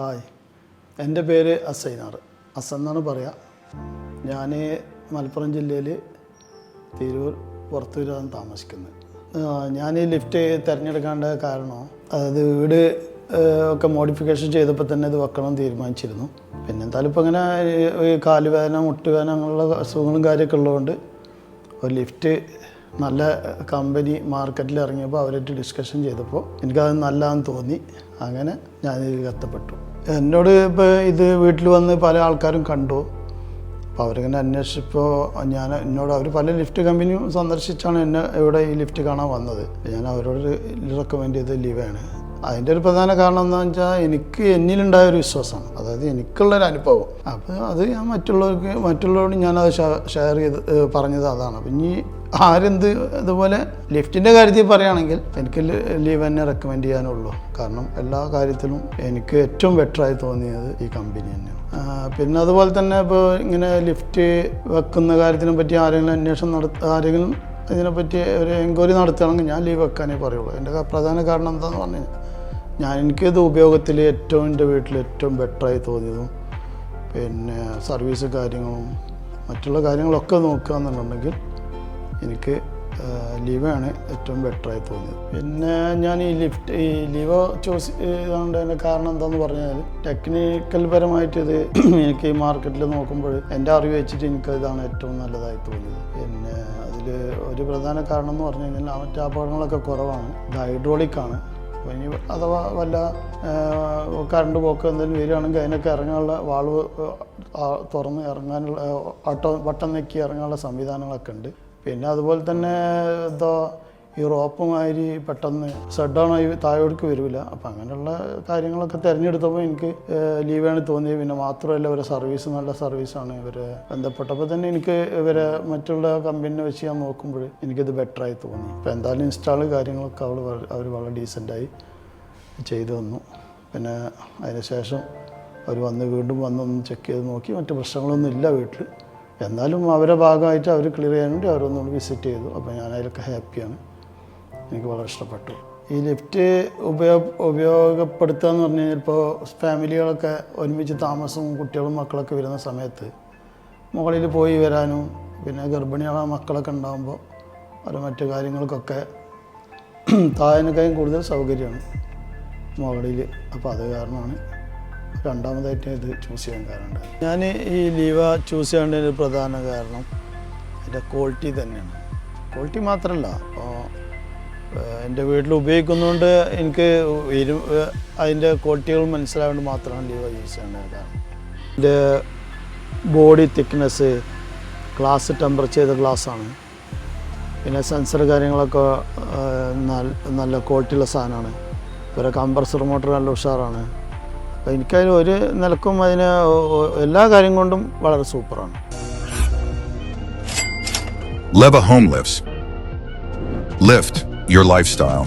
Hi, എൻ്റെ പേര് അസൈനാർ. അസെന്നാണ് പറയുക. ഞാൻ മലപ്പുറം ജില്ലയിൽ തിരൂർ പുറത്തൂരാണ് താമസിക്കുന്നത്. ഞാൻ ഈ ലിഫ്റ്റ് തിരഞ്ഞെടുക്കേണ്ട കാരണം, അതായത് വീട് ഒക്കെ മോഡിഫിക്കേഷൻ ചെയ്തപ്പോൾ തന്നെ ഇത് വെക്കണം തീരുമാനിച്ചിരുന്നു. പിന്നെ എന്തായാലും ഇപ്പോൾ ഇങ്ങനെ കാലുവേദന, മുട്ടുവേദന അങ്ങനെയുള്ള അസുഖങ്ങളും കാര്യമൊക്കെ ഉള്ളതുകൊണ്ട് ഒരു ലിഫ്റ്റ് നല്ല കമ്പനി മാർക്കറ്റിൽ ഇറങ്ങിയപ്പോൾ അവരായിട്ട് ഡിസ്കഷൻ ചെയ്തപ്പോൾ എനിക്കത് നല്ലതാണെന്ന് തോന്നി. അങ്ങനെ ഞാനിതിൽ എത്തപ്പെട്ടു. എന്നോട് ഇപ്പോൾ ഇത് വീട്ടിൽ വന്ന് പല ആൾക്കാരും കണ്ടു. അപ്പോൾ അവരിങ്ങനെ അന്വേഷിച്ചപ്പോൾ എന്നോട് അവർ പല ലിഫ്റ്റ് കമ്പനിയും സന്ദർശിച്ചാണ് എന്നെ ഇവിടെ ഈ ലിഫ്റ്റ് കാണാൻ വന്നത്. ഞാൻ അവരോട് റെക്കമെൻഡ് ചെയ്ത ലിവയാണ്. അതിൻ്റെ ഒരു പ്രധാന കാരണം എന്താണെന്ന് വെച്ചാൽ എനിക്ക് എന്നിലുണ്ടായൊരു വിശ്വാസമാണ്, അതായത് എനിക്കുള്ളൊരു അനുഭവം. അപ്പോൾ അത് ഞാൻ മറ്റുള്ളവരോട് ഞാനത് ഷെയർ ചെയ്ത് പറഞ്ഞത് അതാണ്. അപ്പം ഇനി ആരെന്ത് ഇതുപോലെ ലിഫ്റ്റിൻ്റെ കാര്യത്തിൽ പറയുകയാണെങ്കിൽ എനിക്ക് ലീവ് തന്നെ റെക്കമെൻഡ് ചെയ്യാനുള്ളൂ. കാരണം എല്ലാ കാര്യത്തിലും എനിക്ക് ഏറ്റവും ബെറ്ററായി തോന്നിയത് ഈ കമ്പനി തന്നെയാണ്. പിന്നെ അതുപോലെ തന്നെ ഇപ്പോൾ ഇങ്ങനെ ലിഫ്റ്റ് വെക്കുന്ന കാര്യത്തിനെ പറ്റി ആരെങ്കിലും അന്വേഷണം ആരെങ്കിലും ഇതിനെപ്പറ്റി ഒരു എൻക്വയറി നടത്തുകയാണെങ്കിൽ ഞാൻ ലീവ് വെക്കാനേ പറയുള്ളൂ. എൻ്റെ പ്രധാന കാരണം എന്താണെന്ന് പറഞ്ഞു കഴിഞ്ഞാൽ എനിക്കിത് ഉപയോഗത്തിൽ എൻ്റെ വീട്ടിൽ ഏറ്റവും ബെറ്ററായി തോന്നിയതും പിന്നെ സർവീസ് കാര്യങ്ങളും മറ്റുള്ള കാര്യങ്ങളൊക്കെ നോക്കുക എന്നുണ്ടെങ്കിൽ എനിക്ക് ലീവാണ് ഏറ്റവും ബെറ്ററായി തോന്നിയത്. പിന്നെ ഞാൻ ഈ ലീവ് ചൂസ് ചെയ്തുകൊണ്ടതിൻ്റെ കാരണം എന്താണെന്ന് പറഞ്ഞാൽ ടെക്നിക്കൽ പരമായിട്ട് ഇത് എനിക്ക് ഈ മാർക്കറ്റിൽ നോക്കുമ്പോൾ എൻ്റെ അറിവ് വെച്ചിട്ട് എനിക്കതാണ് ഏറ്റവും നല്ലതായി തോന്നിയത്. പിന്നെ അതിൽ ഒരു പ്രധാന കാരണം എന്ന് പറഞ്ഞു കഴിഞ്ഞാൽ മറ്റു അപകടങ്ങളൊക്കെ കുറവാണ്. ഇത് ഹൈഡ്രോളിക്കാണ്. അപ്പോൾ ഇനി അഥവാ വല്ല കറണ്ട് പോക്ക് എന്തെങ്കിലും വരികയാണെങ്കിൽ അതിനൊക്കെ ഇറങ്ങാനുള്ള വാൾവ് തുറന്ന് ഇറങ്ങാനുള്ള ബട്ടൺ നെക്കി ഇറങ്ങാനുള്ള സംവിധാനങ്ങളൊക്കെ ഉണ്ട്. പിന്നെ അതുപോലെ തന്നെ ഈ റോപ്പ് മാതിരി പെട്ടെന്ന് ഷട്ട് ഡൗൺ ആയി താഴോട്ട് വരില്ല. അപ്പം അങ്ങനെയുള്ള കാര്യങ്ങളൊക്കെ തിരഞ്ഞെടുത്തപ്പോൾ എനിക്ക് ലീവാണ് തോന്നിയത്. പിന്നെ മാത്രമല്ല ഇവരെ സർവീസ് നല്ല സർവീസാണ്. ഇവരെ ബന്ധപ്പെട്ടപ്പോൾ തന്നെ എനിക്ക് ഇവരെ മറ്റുള്ള കമ്പനിനെ വെച്ച് ഞാൻ നോക്കുമ്പോൾ എനിക്കിത് ബെറ്ററായി തോന്നി. ഇപ്പോൾ എന്തായാലും ഇൻസ്റ്റാൾ കാര്യങ്ങളൊക്കെ അവർ വളരെ ഡീസൻ്റായി ചെയ്തു തന്നു. പിന്നെ അതിന് ശേഷം അവർ വീണ്ടും വന്നൊന്ന് ചെക്ക് ചെയ്ത് നോക്കി. മറ്റു പ്രശ്നങ്ങളൊന്നും ഇല്ല വീട്ടിൽ. എന്നാലും അവരെ ഭാഗമായിട്ട് അവർ ക്ലിയർ ചെയ്യാൻ വേണ്ടി അവരൊന്നുകൂടി വിസിറ്റ് ചെയ്തു. അപ്പോൾ ഞാൻ അതിലൊക്കെ ഹാപ്പിയാണ്. എനിക്ക് വളരെ ഇഷ്ടപ്പെട്ടു. ഈ ലിഫ്റ്റ് ഉപയോഗപ്പെടുത്തുക എന്ന് പറഞ്ഞു കഴിഞ്ഞാൽ ഇപ്പോൾ ഫാമിലികളൊക്കെ ഒരുമിച്ച് താമസവും കുട്ടികളും മക്കളൊക്കെ വരുന്ന സമയത്ത് മുകളിൽ പോയി വരാനും പിന്നെ ഗർഭിണികളെ മക്കളൊക്കെ ഉണ്ടാകുമ്പോൾ അവർ മറ്റു കാര്യങ്ങൾക്കൊക്കെ താഴേനേക്കാളും കൂടുതൽ സൗകര്യമാണ് മുകളിൽ. അപ്പോൾ അത് കാരണമാണ് രണ്ടാമതായിട്ട് ഇത് ചൂസ് ചെയ്യാൻ കാരണം. ഞാൻ ഈ ലീവ ചൂസ് ചെയ്യേണ്ടതിന് പ്രധാന കാരണം അതിൻ്റെ ക്വാളിറ്റി തന്നെയാണ്. ക്വാളിറ്റി മാത്രമല്ല, അപ്പോൾ എൻ്റെ വീട്ടിൽ ഉപയോഗിക്കുന്നതുകൊണ്ട് എനിക്ക് അതിൻ്റെ ക്വാളിറ്റികൾ മനസ്സിലായതുകൊണ്ട് മാത്രമാണ് ലീവ യൂസ് ചെയ്യേണ്ടത്. കാരണം എൻ്റെ ബോഡി തിക്നെസ്, ഗ്ലാസ് ടെമ്പറേച്ചർ ചെയ്ത ഗ്ലാസ്സാണ്. പിന്നെ സെൻസർ കാര്യങ്ങളൊക്കെ നല്ല ക്വാളിറ്റിയുള്ള സാധനമാണ്. പിന്നെ കംപ്രസർ മോട്ടർ നല്ല ഉഷാറാണ്. അപ്പോൾ എനിക്കതിന് ഒരു നിലക്കും അതിന് എല്ലാ കാര്യം കൊണ്ടും വളരെ സൂപ്പറാണ്. Leva Home Lifts. Lift your lifestyle.